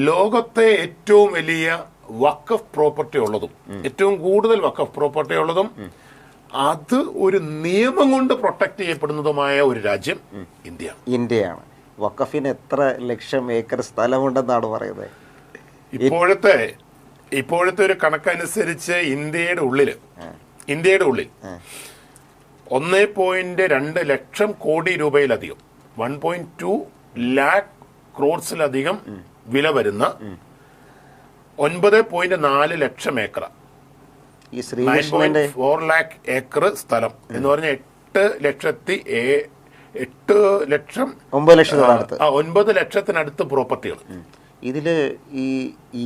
ലോകത്തെ ഏറ്റവും വലിയ വഖഫ് പ്രോപ്പർട്ടി ഉള്ളതും ഏറ്റവും കൂടുതൽ വഖഫ് പ്രോപ്പർട്ടി ഉള്ളതും അത് ഒരു നിയമം കൊണ്ട് പ്രൊട്ടക്ട് ചെയ്യപ്പെടുന്നതുമായ ഒരു രാജ്യം ഇന്ത്യയാണ്. വഖഫിന് എത്ര ലക്ഷം ഏക്കർ സ്ഥലമുണ്ടെന്നാണ് പറയുന്നത്? ഇപ്പോഴത്തെ ഒരു കണക്കനുസരിച്ച് ഇന്ത്യയുടെ ഉള്ളിൽ 1.2 ലക്ഷം കോടി രൂപയിലധികം 1.2 ലാക്ക് ക്രോഡ്സിലധികം വില വരുന്ന 9.4 ലക്ഷം ഏക്കർ, ഈ ശ്രീകൃഷ്ണന്റെ 4 ലാക്ക് ഏക്കർ സ്ഥലം എന്ന് പറഞ്ഞാൽ 9 ലക്ഷത്തിനടുത്ത് പ്രോപ്പർട്ടികൾ. ഇതില് ഈ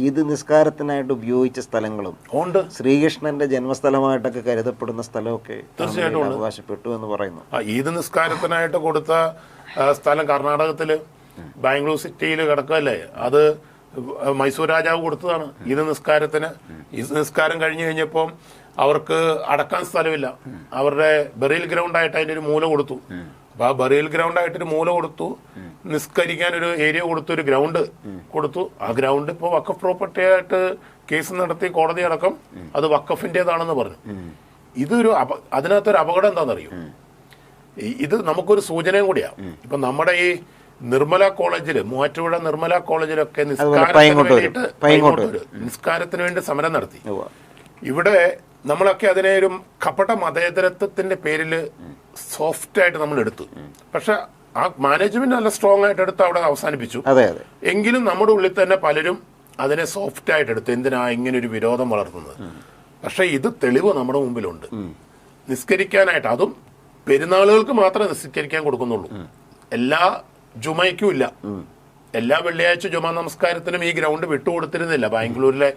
ഈദ് നിസ്കാരത്തിനായിട്ട് ഉപയോഗിച്ച സ്ഥലങ്ങളും ഉണ്ട്. ശ്രീകൃഷ്ണന്റെ ജന്മസ്ഥലമായിട്ടൊക്കെ കരുതപ്പെടുന്ന സ്ഥലമൊക്കെ തീർച്ചയായിട്ടും അവകാശപ്പെട്ടു എന്ന് പറയുന്നു. ഈദ് നിസ്കാരത്തിനായിട്ട് കൊടുത്ത സ്ഥലം കർണാടകത്തില് ബാംഗ്ലൂർ സിറ്റിയിൽ കിടക്കല്ലേ, അത് മൈസൂർ രാജാവ് കൊടുത്തതാണ് ഈദ് നിസ്കാരത്തിന്. ഈദ് നിസ്കാരം കഴിഞ്ഞു കഴിഞ്ഞപ്പോൾ അവർക്ക് അടക്കാൻ സ്ഥലമില്ല. അവരുടെ ബറിയൽ ഗ്രൗണ്ട് ആയിട്ട് അതിന്റെ ഒരു മൂല കൊടുത്തു. അപ്പൊ ആ ബറിയൽ ഗ്രൗണ്ട് ആയിട്ടൊരു മൂല കൊടുത്തു, നിസ്കരിക്കാൻ ഒരു ഏരിയ കൊടുത്തു, ഒരു ഗ്രൗണ്ട് കൊടുത്തു. ആ ഗ്രൗണ്ട് ഇപ്പോൾ വഖഫ് പ്രോപ്പർട്ടി ആയിട്ട് കേസ് നടത്തി കോടതി അടക്കം അത് വഖഫിന്റേതാണെന്ന് പറഞ്ഞു. ഇതൊരു അതിനകത്തൊരു അപകടം എന്താണെന്നറിയോ? ഇത് നമുക്കൊരു സൂചനയും കൂടിയാണ്. ഇപ്പൊ നമ്മുടെ ഈ നിർമ്മല കോളേജില്, മൂവാറ്റുപുഴ നിർമ്മല കോളേജിലൊക്കെ നിസ്കാരത്തിന് വേണ്ടി സമരം നടത്തി. ഇവിടെ നമ്മളൊക്കെ അതിനെ ഒരു കപട മതേതരത്വത്തിന്റെ പേരിൽ സോഫ്റ്റ് ആയിട്ട് നമ്മൾ എടുത്തു. പക്ഷെ ആ മാനേജ്മെന്റ് നല്ല സ്ട്രോങ് ആയിട്ട് എടുത്ത് അവിടെ അവസാനിപ്പിച്ചു. എങ്കിലും നമ്മുടെ ഉള്ളിൽ തന്നെ പലരും അതിനെ സോഫ്റ്റ് ആയിട്ട് എടുത്തു. എന്തിനാ ഇങ്ങനെ ഒരു വിരോധം വളർത്തുന്നത്? പക്ഷെ ഇത് തെളിവ് നമ്മുടെ മുമ്പിലുണ്ട്. നിസ്കരിക്കാനായിട്ട്, അതും പെരുന്നാളുകൾക്ക് മാത്രമേ നിസ്കരിക്കാൻ കൊടുക്കുന്നുള്ളൂ. എല്ലാ ജുമയ്ക്കും ഇല്ല. എല്ലാ വെള്ളിയാഴ്ച ജുമാ നമസ്കാരത്തിനും ഈ ഗ്രൗണ്ട് വിട്ടുകൊടുത്തിരുന്നില്ല, ബാംഗ്ലൂരിലെ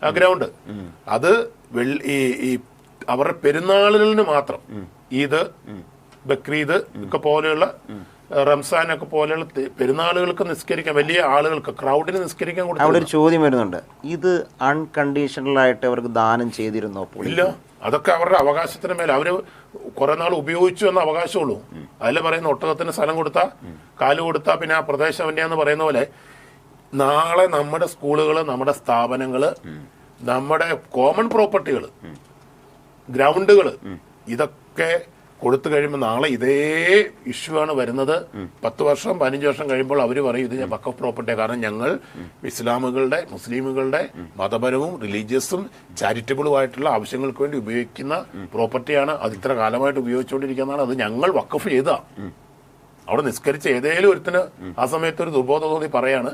ആ ഗ്രൗണ്ട്. അത് ഈ അവരുടെ പെരുന്നാളുകളിന് മാത്രം, ഈദ്, ബക്രീദ് ഒക്കെ പോലെയുള്ള, റംസാൻ ഒക്കെ പോലെയുള്ള പെരുന്നാളുകൾക്ക് നിസ്കരിക്കാൻ, വലിയ ആളുകൾക്ക് ക്രൗഡിന് നിസ്കരിക്കാൻ കൊടുത്തു. അവിടെ ഒരു ചോദ്യം വരുന്നുണ്ട്, ഇത് അൺകണ്ടീഷണൽ ആയിട്ട് അവർക്ക് ദാനം ചെയ്തിരുന്നോ? ഇല്ല, അതൊക്കെ അവരുടെ അവകാശത്തിന് മേലെ. അവര് കുറെ നാൾ ഉപയോഗിച്ചു എന്ന അവകാശമുള്ളൂ. അതിൽ പറയുന്ന ഒട്ടകത്തിന് സ്ഥലം കൊടുത്താ, കാല് കൊടുത്താ പിന്നെ ആ പ്രദേശം അവന്റെയാന്ന് പറയുന്ന പോലെ, നാളെ നമ്മുടെ സ്കൂളുകള്, നമ്മുടെ സ്ഥാപനങ്ങള്, നമ്മുടെ കോമൺ പ്രോപ്പർട്ടികള്, ഗ്രൗണ്ടുകള്, ഇതൊക്കെ കൊടുത്തു കഴിയുമ്പോൾ നാളെ ഇതേ ഇഷ്യൂ ആണ് വരുന്നത്. 10 വർഷം 15 വർഷം കഴിയുമ്പോൾ അവർ പറയും ഇത് വഖഫ് പ്രോപ്പർട്ടിയാണ്. കാരണം ഞങ്ങൾ ഇസ്ലാമുകളുടെ, മുസ്ലിമുകളുടെ മതപരവും റിലീജിയസും ചാരിറ്റബിളുമായിട്ടുള്ള ആവശ്യങ്ങൾക്ക് വേണ്ടി ഉപയോഗിക്കുന്ന പ്രോപ്പർട്ടിയാണ്, അത് ഇത്ര കാലമായിട്ട് ഉപയോഗിച്ചുകൊണ്ടിരിക്കുന്നതാണ്, അത് ഞങ്ങൾ വഖഫ് ചെയ്താ. അവിടെ നിസ്കരിച്ച ഏതേലും ഒരുത്തിന് ആ സമയത്ത് ഒരു ദുർബോധ തോന്നി പറയാണ്